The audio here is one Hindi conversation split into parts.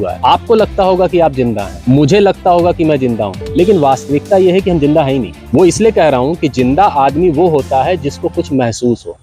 हुआ है। आपको लगता होगा कि आप जिंदा हैं, मुझे लगता होगा कि मैं जिंदा हूँ, लेकिन वास्तविकता यह है कि हम जिंदा है ही नहीं। वो इसलिए कह रहा हूँ कि जिंदा आदमी वो होता है जिसको कुछ महसूस हो।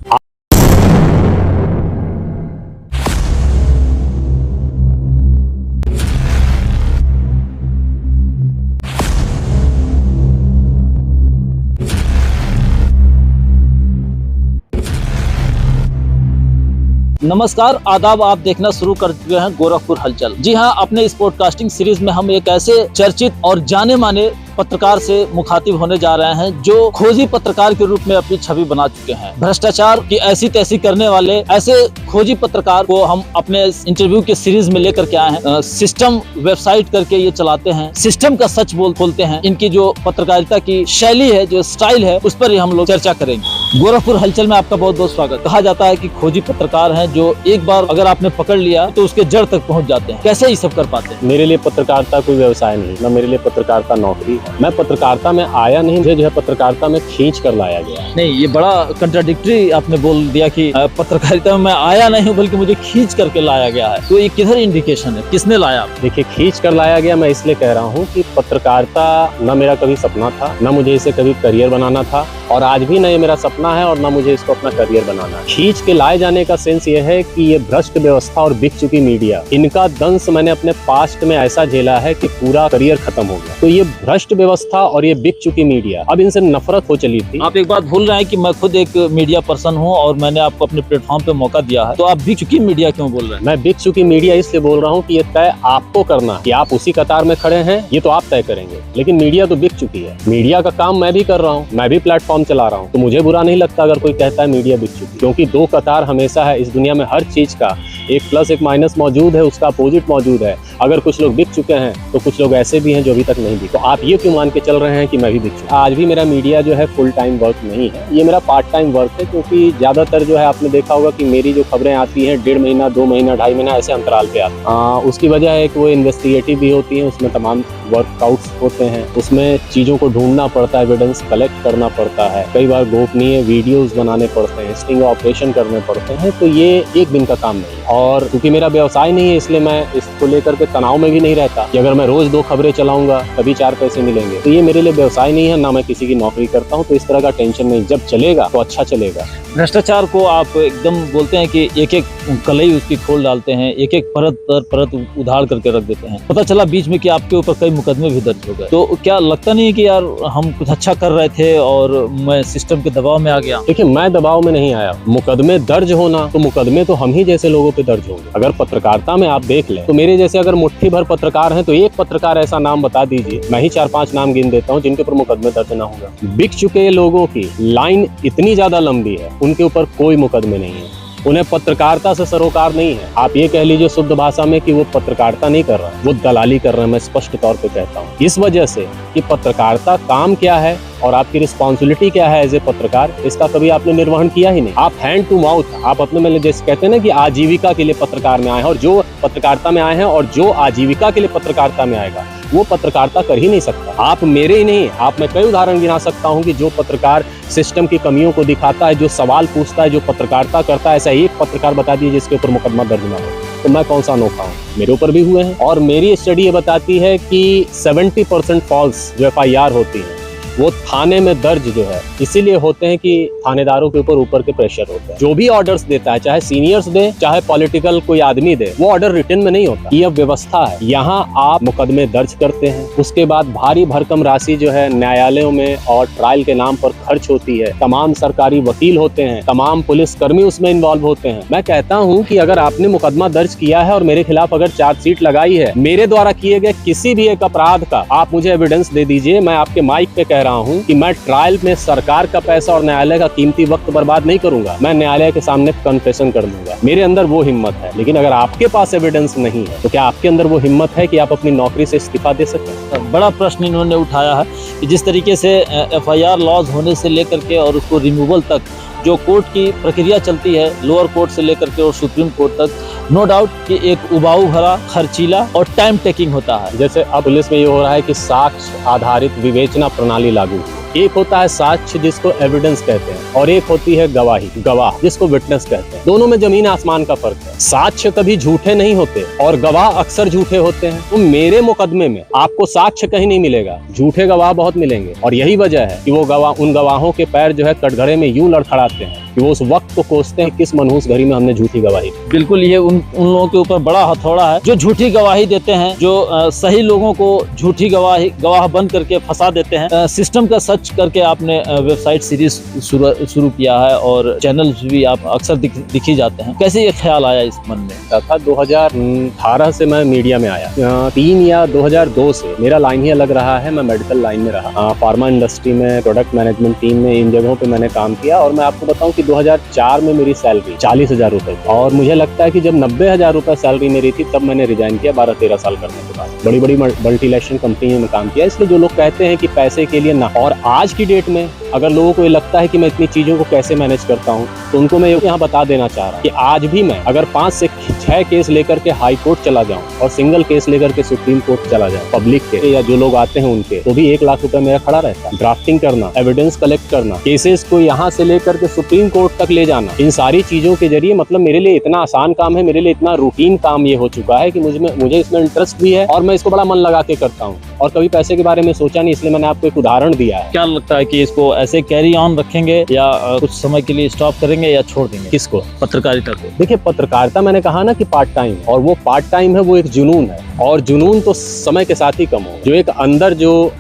नमस्कार, आदाब। आप देखना शुरू कर चुके हैं गोरखपुर हलचल। जी हां, अपने इस पॉडकास्टिंग सीरीज में हम एक ऐसे चर्चित और जाने माने पत्रकार से मुखातिब होने जा रहे हैं जो खोजी पत्रकार के रूप में अपनी छवि बना चुके हैं। भ्रष्टाचार की ऐसी तैसी करने वाले ऐसे खोजी पत्रकार को हम अपने इंटरव्यू के सीरीज में लेकर के आए हैं। सिस्टम वेबसाइट करके ये चलाते हैं, सिस्टम का सच बोलते हैं। इनकी जो पत्रकारिता की शैली है, जो स्टाइल है, उस पर ही हम लोग चर्चा करेंगे। गोरखपुर हलचल में आपका बहुत बहुत स्वागत। कहा जाता है कि खोजी पत्रकार हैं जो एक बार अगर आपने पकड़ लिया तो उसके जड़ तक पहुंच जाते हैं। कैसे ये सब कर पाते हैं? मेरे लिए पत्रकारिता कोई व्यवसाय नहीं, ना मेरे लिए पत्रकारिता नौकरी। मैं पत्रकारिता में आया नहीं, मुझे जो है पत्रकारिता में खींच कर लाया गया। नहीं, ये बड़ा कंट्राडिक्टरी आपने बोल दिया कि पत्रकारिता में मैं आया नहीं हूँ बल्कि मुझे खींच करके लाया गया है। तो ये किधर इंडिकेशन है, किसने लाया? देखिए, खींच कर लाया गया मैं इसलिए कह रहा हूँ कि पत्रकारिता न मेरा कभी सपना था, न मुझे इसे कभी करियर बनाना था, और आज भी न ये मेरा सपना है और न मुझे इसको अपना करियर बनाना है। खींच के लाए जाने का सेंस ये है कि ये भ्रष्ट व्यवस्था और बिक चुकी मीडिया, इनका दंश मैंने अपने पास्ट में ऐसा झेला है कि पूरा करियर खत्म हो गया। तो ये भ्रष्ट व्यवस्था और ये बिक चुकी मीडिया, अब इनसे नफरत हो चली थी। आप एक बात भूल रहे हैं कि मैं खुद एक मीडिया पर्सन हूं और मैंने आपको अपने प्लेटफॉर्म पे मौका दिया है। तो आप बिक चुकी मीडिया क्यों बोल रहे हैं? मैं बिक चुकी मीडिया इसलिए बोल रहा हूँ कि ये तय आपको करना कि आप उसी कतार में खड़े हैं, ये तो आप तय करेंगे। लेकिन मीडिया तो बिक चुकी है। मीडिया का काम मैं भी कर रहा हूँ, मैं भी प्लेटफॉर्म चला रहा हूँ, तो मुझे बुरा नहीं लगता अगर कोई कहता है मीडिया बिक चुकी, क्योंकि दो कतार हमेशा है। इस दुनिया में हर चीज का एक प्लस एक माइनस मौजूद है, उसका अपोजिट मौजूद है। अगर कुछ लोग बिक चुके हैं तो कुछ लोग ऐसे भी हैं जो अभी तक नहीं बिके। तो आप ये क्यों मान के चल रहे हैं कि मैं भी बिक चुका? आज भी मेरा मीडिया जो है फुल टाइम वर्क नहीं है, ये मेरा पार्ट टाइम वर्क है। क्योंकि ज्यादातर जो है आपने देखा होगा कि मेरी जो खबरें आती हैं 1.5 महीना, 2 महीना, 2.5 महीना ऐसे अंतराल पे आती है। उसकी वजह है कि वो इन्वेस्टिगेटिव भी होती है, उसमें तमाम वर्कआउट्स होते हैं, उसमें चीजों को ढूंढना पड़ता है, एविडेंस कलेक्ट करना पड़ता है, कई बार गोपनीय वीडियोस बनाने पड़ते हैं, स्टिंग ऑपरेशन करने पड़ते हैं। तो ये एक दिन का काम नहीं है, और क्योंकि मेरा व्यवसाय नहीं है इसलिए मैं इसको लेकर के तनाव में भी नहीं रहता कि अगर मैं रोज 2 खबरें चलाऊंगा तभी 4 पैसे मिलेंगे। तो ये मेरे लिए व्यवसाय नहीं है, ना मैं किसी की नौकरी करता हूँ, तो इस तरह का टेंशन नहीं। जब चलेगा तो अच्छा चलेगा। भ्रष्टाचार को आप एकदम बोलते हैं कि एक एक कलई उसकी खोल डालते हैं, एक एक परत पर परत उधाड़ करके रख देते हैं। पता चला बीच में कि आपके ऊपर कई मुकदमे भी दर्ज हो गए। तो क्या लगता नहीं है कि यार हम कुछ अच्छा कर रहे थे और मैं सिस्टम के दबाव में आ गया? देखिए, मैं दबाव में नहीं आया। मुकदमे दर्ज होना, तो मुकदमे तो हम ही जैसे लोगों पे दर्ज होंगे। अगर पत्रकारिता में आप देख लें तो मेरे जैसे अगर मुट्ठी भर पत्रकार हैं तो एक पत्रकार ऐसा नाम बता दीजिए, मैं ही 4-5 नाम गिन देता हूँ जिनके ऊपर मुकदमे दर्ज ना होगा। बिक चुके लोगों की लाइन इतनी ज्यादा लंबी है, उनके ऊपर कोई मुकदमे नहीं है। उन्हें पत्रकारिता से सरोकार नहीं है। आप ये कह लीजिए शुद्ध भाषा में कि वो पत्रकारिता नहीं कर रहा, वो दलाली कर रहे हैं। मैं स्पष्ट तौर पे कहता हूँ, इस वजह से कि पत्रकारिता काम क्या है और आपकी रिस्पॉन्सिबिलिटी क्या है एज ए पत्रकार, इसका कभी आपने निर्वहन किया ही नहीं। आप हैंड टू माउथ, आप अपने में जैसे कहते हैं ना कि आजीविका के लिए पत्रकार में आए हैं, और जो पत्रकारिता में आए हैं और जो आजीविका के लिए पत्रकारिता में आएगा वो पत्रकारिता कर ही नहीं सकता। आप मेरे ही नहीं, आप मैं कई उदाहरण गिना सकता हूँ कि जो पत्रकार सिस्टम की कमियों को दिखाता है, जो सवाल पूछता है, जो पत्रकारिता करता है, ऐसा एक पत्रकार बता दीजिए जिसके ऊपर मुकदमा दर्ज ना हो। तो मैं कौन सा अनोखा हूँ? मेरे ऊपर भी हुए हैं। और मेरी स्टडी ये बताती है कि 70% फॉल्स जो FIR होती है वो थाने में दर्ज जो है इसीलिए होते हैं कि थानेदारों के ऊपर के प्रेशर होता है। जो भी ऑर्डर्स देता है, चाहे सीनियर्स दे, चाहे पॉलिटिकल कोई आदमी दे, वो ऑर्डर रिटन में नहीं होता। ये व्यवस्था है। यहाँ आप मुकदमे दर्ज करते हैं, उसके बाद भारी भरकम राशि जो है न्यायालयों में और ट्रायल के नाम पर खर्च होती है। तमाम सरकारी वकील होते हैं, तमाम पुलिस कर्मी उसमें इन्वॉल्व होते हैं। मैं कहता हूँ कि अगर आपने मुकदमा दर्ज किया है और मेरे खिलाफ अगर चार्जशीट लगाई है, मेरे द्वारा किए गए किसी भी एक अपराध का, आप मुझे एविडेंस दे दीजिए। मैं आपके माइक पे कह रहा हूं कि मैं ट्रायल में सरकार का पैसा और न्यायालय का कीमती वक्त बर्बाद नहीं करूंगा। मैं न्यायालय के सामने कन्फेशन कर दूंगा। मेरे अंदर वो हिम्मत है। लेकिन अगर आपके पास एविडेंस नहीं है तो क्या आपके अंदर वो हिम्मत है कि आप अपनी नौकरी से इस्तीफा दे सकें? बड़ा प्रश्न इन्होंने उठाया है कि जिस तरीके से FIR लॉज होने से लेकर के और उसको रिमूवल तक जो कोर्ट की प्रक्रिया चलती है, लोअर कोर्ट से लेकर के और सुप्रीम कोर्ट तक, नो डाउट कि एक उबाऊ भरा, खर्चीला और टाइम टेकिंग होता है। जैसे अब पुलिस में ये हो रहा है कि साक्ष्य आधारित विवेचना प्रणाली लागू, एक होता है साक्ष्य जिसको एविडेंस कहते हैं और एक होती है गवाही, गवाह जिसको विटनेस कहते हैं। दोनों में जमीन आसमान का फर्क है। साक्ष्य कभी झूठे नहीं होते और गवाह अक्सर झूठे होते हैं। तो मेरे मुकदमे में आपको साक्ष्य कहीं नहीं मिलेगा, झूठे गवाह बहुत मिलेंगे। और यही वजह है कि वो गवाह, उन गवाहों के पैर जो है कटघरे में यूं लड़खड़ाते हैं कि वो उस वक्त को कोसते हैं किस मनहूस घड़ी में हमने झूठी गवाही। बिल्कुल, ये उन लोगों के ऊपर बड़ा हथौड़ा है जो झूठी गवाही देते हैं, जो सही लोगों को झूठी गवाह बन करके फंसा देते हैं। सिस्टम का सर्च करके आपने वेबसाइट सीरीज शुरू किया है और चैनल भी आप अक्सर दिख ही जाते हैं। कैसे ये ख्याल आया इस मन में? था 2018 से मैं मीडिया में आया, 3 या 2002 से मेरा लाइन ही अलग रहा है। मैं मेडिकल लाइन में रहा, फार्मा इंडस्ट्री में, प्रोडक्ट मैनेजमेंट टीम में, इन जगहों पे मैंने काम किया। और मैं आपको बताऊं कि 2004 में मेरी सैलरी 40,000 रुपए थी और मुझे लगता है कि जब 90,000 रुपए सैलरी मेरी थी तब मैंने रिजाइन किया 12-13 साल करने के बाद। बड़ी बड़ी मल्टीनेशनल कंपनी में काम किया। इसलिए जो लोग कहते हैं कि पैसे के लिए ना, और आज की डेट में अगर लोगों को ये लगता है कि मैं इतनी चीजों को कैसे मैनेज करता हूँ, तो उनको मैं यहाँ बता देना चाह रहा हूँ कि आज भी मैं अगर 5 से 6 केस लेकर के हाई कोर्ट चला जाऊँ और सिंगल केस लेकर के सुप्रीम कोर्ट चला जाऊँ पब्लिक के या जो लोग आते हैं उनके, तो भी 1 लाख रुपए मेरा खड़ा रहता है। ड्राफ्टिंग करना, एविडेंस कलेक्ट करना, केसेस को यहाँ से लेकर के सुप्रीम कोर्ट तक ले जाना, इन सारी चीजों के जरिए मतलब मेरे लिए इतना आसान काम है, मेरे लिए इतना रूटीन काम ये हो चुका है कि मुझे इसमें इंटरेस्ट भी है और मैं इसको बड़ा मन लगा के करता हूँ। और कभी पैसे के बारे में सोचा नहीं, इसलिए मैंने आपको एक उदाहरण दिया है। क्या लगता है कि इसको ऐसे कैरी ऑन रखेंगे या कुछ समय के लिए स्टॉप करेंगे या छोड़ देंगे? किसको? पत्रकारिता को। देखिए, पत्रकारिता मैंने कहा ना कि पार्ट टाइम, और वो पार्ट टाइम है, वो एक जुनून है। और जुनून तो समय के साथ ही कम हो। जो एक अंदर जो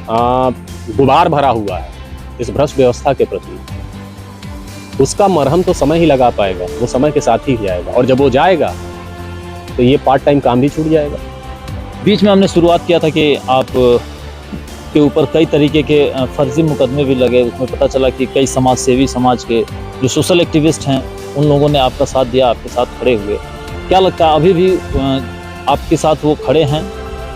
गुबार भरा हुआ है इस भ्रष्ट व्यवस्था के प्रति, उसका मरहम तो समय ही लगा पाएगा, वो समय के साथ ही जाएगा। और जब वो जाएगा तो ये पार्ट टाइम काम भी छूट जाएगा। बीच में हमने शुरुआत किया था कि आप के ऊपर कई तरीके के फर्जी मुकदमे भी लगे। उसमें पता चला कि कई समाज सेवी, समाज के जो सोशल एक्टिविस्ट हैं, उन लोगों ने आपका साथ दिया, आपके साथ खड़े हुए। क्या लगता है अभी भी आपके साथ वो खड़े हैं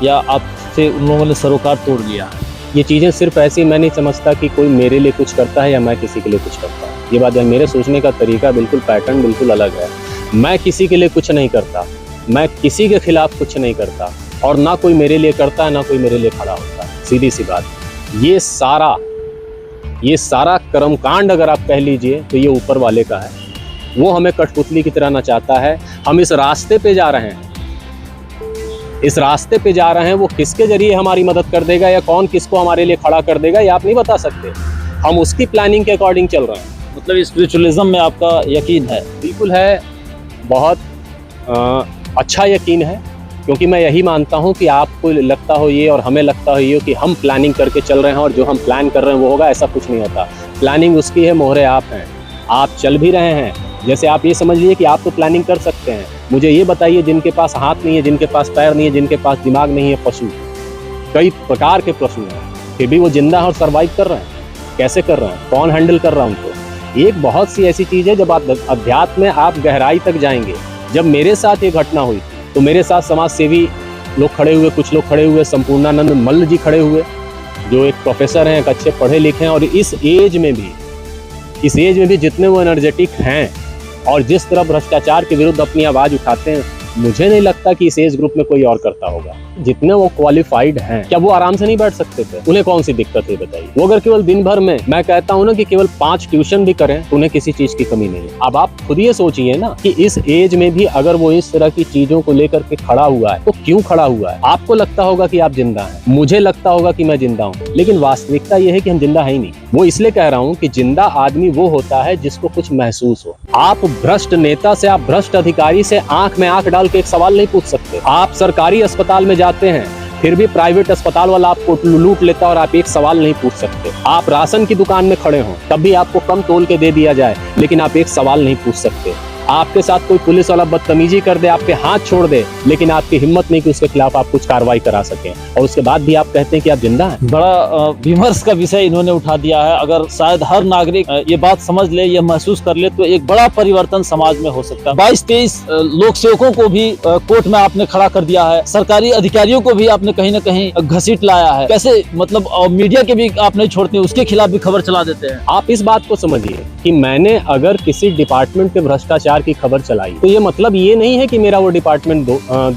या आपसे उन लोगों ने सरोकार तोड़ लिया? ये चीज़ें सिर्फ ऐसी, मैं नहीं समझता कि कोई मेरे लिए कुछ करता है या मैं किसी के लिए कुछ करता हूँ। ये बात है, मेरे सोचने का तरीका बिल्कुल, पैटर्न बिल्कुल अलग है। मैं किसी के लिए कुछ नहीं करता, मैं किसी के खिलाफ कुछ नहीं करता और ना कोई मेरे लिए करता है, ना कोई मेरे लिए खड़ा होता है। सीधी सी बात। ये सारा कर्मकांड अगर आप कह लीजिए तो ये ऊपर वाले का है। वो हमें कठपुतली की तरह नचाता है। हम इस रास्ते पे जा रहे हैं, इस रास्ते पे जा रहे हैं, वो किसके जरिए हमारी मदद कर देगा या कौन किसको हमारे लिए खड़ा कर देगा, ये आप नहीं बता सकते। हम उसकी प्लानिंग के अकॉर्डिंग चल रहे हैं। मतलब स्पिरिचुअलिज्म में आपका यकीन है? बिल्कुल है, बहुत अच्छा यकीन है, क्योंकि मैं यही मानता हूं कि आपको लगता हो ये और हमें लगता हो ये कि हम प्लानिंग करके चल रहे हैं और जो हम प्लान कर रहे हैं वो होगा, ऐसा कुछ नहीं होता। प्लानिंग उसकी है, मोहरे आप हैं, आप चल भी रहे हैं। जैसे आप ये समझ लीजिए कि आप तो प्लानिंग कर सकते हैं। मुझे ये बताइए, जिनके पास हाथ नहीं है, जिनके पास पैर नहीं है, जिनके पास दिमाग नहीं है, पशु, कई प्रकार के पशु हैं, फिर भी वो जिंदा है और सर्वाइव कर रहे हैं। कैसे कर रहे हैं? कौन हैंडल कर रहा है उनको? एक बहुत सी ऐसी चीज़ है, जब आप अध्यात्म में आप गहराई तक जाएंगे। जब मेरे साथ ये घटना हुई तो मेरे साथ समाज सेवी लोग खड़े हुए, कुछ लोग खड़े हुए, संपूर्णानंद मल्ल जी खड़े हुए, जो एक प्रोफेसर हैं, एक अच्छे पढ़े लिखे हैं, और इस एज में भी जितने वो एनर्जेटिक हैं और जिस तरह भ्रष्टाचार के विरुद्ध अपनी आवाज़ उठाते हैं, मुझे नहीं लगता कि इस एज ग्रुप में कोई और करता होगा। जितने वो क्वालिफाइड हैं, क्या वो आराम से नहीं बैठ सकते थे? उन्हें कौन सी दिक्कत है बताइए? वो अगर केवल दिन भर में, मैं कहता हूँ ना कि केवल 5 ट्यूशन भी करें तो उन्हें किसी चीज की कमी नहीं है। अब आप खुद ये सोचिए ना कि इस एज में भी अगर वो इस तरह की चीजों को लेकर के खड़ा हुआ है तो क्यों खड़ा हुआ है? आपको लगता होगा कि आप जिंदा हैं, मुझे लगता होगा कि मैं जिंदा हूँ, लेकिन वास्तविकता ये है कि हम जिंदा है ही नहीं। वो इसलिए कह रहा हूँ कि जिंदा आदमी वो होता है जिसको कुछ महसूस हो। आप भ्रष्ट नेता से, आप भ्रष्ट अधिकारी से आंख में आंख डाल के एक सवाल नहीं पूछ सकते। आप सरकारी अस्पताल में जाते हैं, फिर भी प्राइवेट अस्पताल वाला आपको लूट लेता है और आप एक सवाल नहीं पूछ सकते। आप राशन की दुकान में खड़े हो, तब भी आपको कम तोल के दे दिया जाए, लेकिन आप एक सवाल नहीं पूछ सकते। आपके साथ कोई पुलिस वाला बदतमीजी कर दे, आपके हाथ छोड़ दे, लेकिन आपकी हिम्मत नहीं कि उसके खिलाफ आप कुछ कार्रवाई करा सकें, और उसके बाद भी आप कहते हैं कि आप जिंदा हैं। बड़ा विमर्श का विषय इन्होंने उठा दिया है। अगर शायद हर नागरिक ये बात समझ ले, ये महसूस कर ले, तो एक बड़ा परिवर्तन समाज में हो सकता है। 22-23 लोक सेवकों को भी कोर्ट में आपने खड़ा कर दिया है, सरकारी अधिकारियों को भी आपने कहीं ना कहीं घसीट लाया है। कैसे, मतलब मीडिया के भी आप नहीं छोड़ते, उसके खिलाफ भी खबर चला देते हैं। आप इस बात को समझिए कि मैंने अगर किसी डिपार्टमेंट के भ्रष्टाचार प्रकार की खबर चलाई, तो ये मतलब ये नहीं है कि मेरा वो डिपार्टमेंट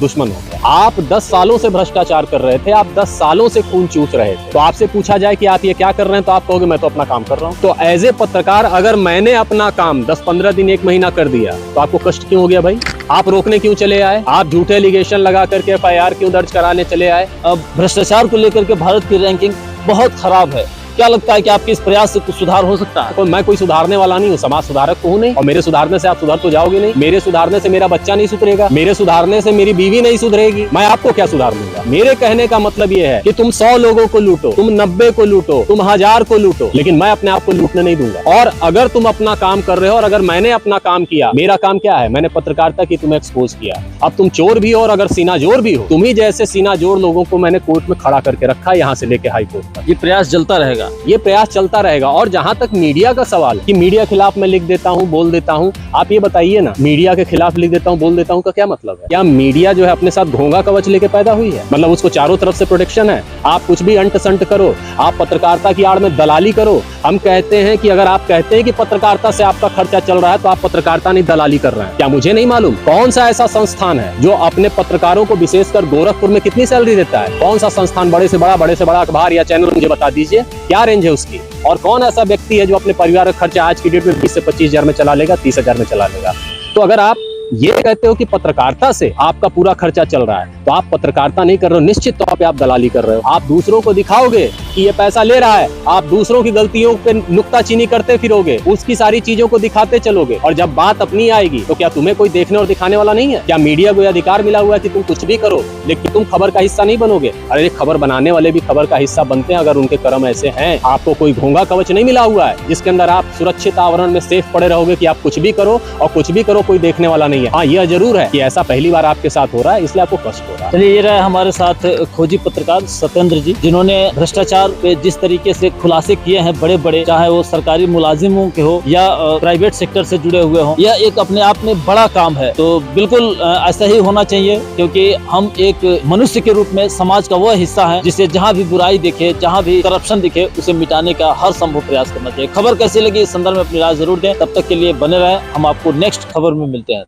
दुश्मन हो गया। आप 10 सालों से भ्रष्टाचार कर रहे थे, आप 10 सालों से खून चूस रहे थे, तो आपसे पूछा जाए कि आप ये क्या कर रहे हैं, तो आप कहोगे मैं तो अपना काम कर रहा हूँ। तो एज ए पत्रकार अगर मैंने अपना काम 10-15 दिन 1 महीना कर दिया तो आपको कष्ट क्यों हो गया भाई? आप रोकने क्यों चले आए? आप झूठे एलिगेशन लगा करके FIR क्यों दर्ज कराने चले आए? अब भ्रष्टाचार को लेकर के भारत की रैंकिंग बहुत खराब है। क्या लगता है कि आपके इस प्रयास से कुछ सुधार हो सकता है? तो मैं कोई सुधारने वाला नहीं हूँ, समाज सुधारक तो हूँ नहीं, और मेरे सुधारने से आप सुधर तो जाओगे नहीं। मेरे सुधारने से मेरा बच्चा नहीं सुधरेगा, मेरे सुधारने से मेरी बीवी नहीं सुधरेगी, मैं आपको क्या सुधार दूंगा? मेरे कहने का मतलब ये है कि तुम 100 लोगों को लूटो, तुम 90 को लूटो, तुम 1000 को लूटो, लेकिन मैं अपने आप को लूटने नहीं दूंगा। और अगर तुम अपना काम कर रहे हो और अगर मैंने अपना काम किया, मेरा काम क्या है? मैंने पत्रकारिता की तुम्हें एक्सपोज किया। अब तुम चोर भी हो और अगर सीना जोर भी हो, तुम्ही जैसे सीना जोर लोगों को मैंने कोर्ट में खड़ा करके रखा, यहाँ से लेके हाई कोर्ट तक। ये प्रयास चलता रहेगा? ये प्रयास चलता रहेगा। और जहां तक मीडिया का सवाल कि मीडिया खिलाफ मैं लिख देता हूं, बोल देता हूं, आप ये बताइए ना, मीडिया के खिलाफ लिख देता हूं, बोल देता हूं का क्या मतलब है? क्या मीडिया जो है अपने साथ घोंघा कवच लेके पैदा हुई है? मतलब उसको चारों तरफ से प्रोटेक्शन है? आप कुछ भी अंट संट करो, आप पत्रकारिता की आड़ में दलाली करो। हम कहते हैं कि अगर आप कहते हैं कि पत्रकारिता से आपका खर्चा चल रहा है तो आप पत्रकारिता नहीं दलाली कर रहे हैं। क्या मुझे नहीं मालूम कौन सा ऐसा संस्थान है जो अपने पत्रकारों को विशेषकर गोरखपुर में कितनी सैलरी देता है? कौन सा संस्थान बड़े से बड़ा अखबार या चैनल मुझे बता दीजिए, क्या रेंज है उसकी? और कौन ऐसा व्यक्ति है जो अपने परिवार का खर्चा आज की डेट में 20 से 25 हजार में चला लेगा, 30 हजार में चला लेगा? तो अगर आप ये कहते हो कि पत्रकारिता से आपका पूरा खर्चा चल रहा है तो आप पत्रकारिता नहीं कर रहे हो, निश्चित तौर पे आप दलाली कर रहे हो। आप दूसरों को दिखाओगे कि ये पैसा ले रहा है, आप दूसरों की गलतियों पे नुक्ताचीनी करते फिरोगे, उसकी सारी चीजों को दिखाते चलोगे, और जब बात अपनी आएगी तो क्या तुम्हें कोई देखने और दिखाने वाला नहीं है? क्या मीडिया को अधिकार मिला हुआ है कि तुम कुछ भी करो लेकिन तुम खबर का हिस्सा नहीं बनोगे? अरे खबर बनाने वाले भी खबर का हिस्सा बनते हैं अगर उनके कर्म ऐसे हैं। आपको कोई घोंघा कवच नहीं मिला हुआ है जिसके अंदर आप सुरक्षित आवरण में सेफ पड़े रहोगे कि आप कुछ भी करो और कुछ भी करो कोई देखने वाला नहीं है। हाँ, यह जरूर है कि ऐसा पहली बार आपके साथ हो रहा है, इसलिए आपको कष्ट हो रहा है। चलिए, ये रहे हमारे साथ खोजी पत्रकार सत्येंद्र जी, जिन्होंने भ्रष्टाचार पे जिस तरीके से खुलासे किए हैं बड़े बड़े, चाहे वो सरकारी मुलाजिमों के हो या प्राइवेट सेक्टर से जुड़े हुए हो, यह एक अपने आप में बड़ा काम है। तो बिल्कुल ऐसा ही होना चाहिए, क्योंकि हम एक मनुष्य के रूप में समाज का वह हिस्सा है जिसे जहाँ भी बुराई दिखे, जहाँ भी करप्शन दिखे, उसे मिटाने का हर संभव प्रयास करना चाहिए। खबर कैसी लगी इस संदर्भ में अपनी राय जरूर दें। तब तक के लिए बने रहें, हम आपको नेक्स्ट खबर में मिलते हैं।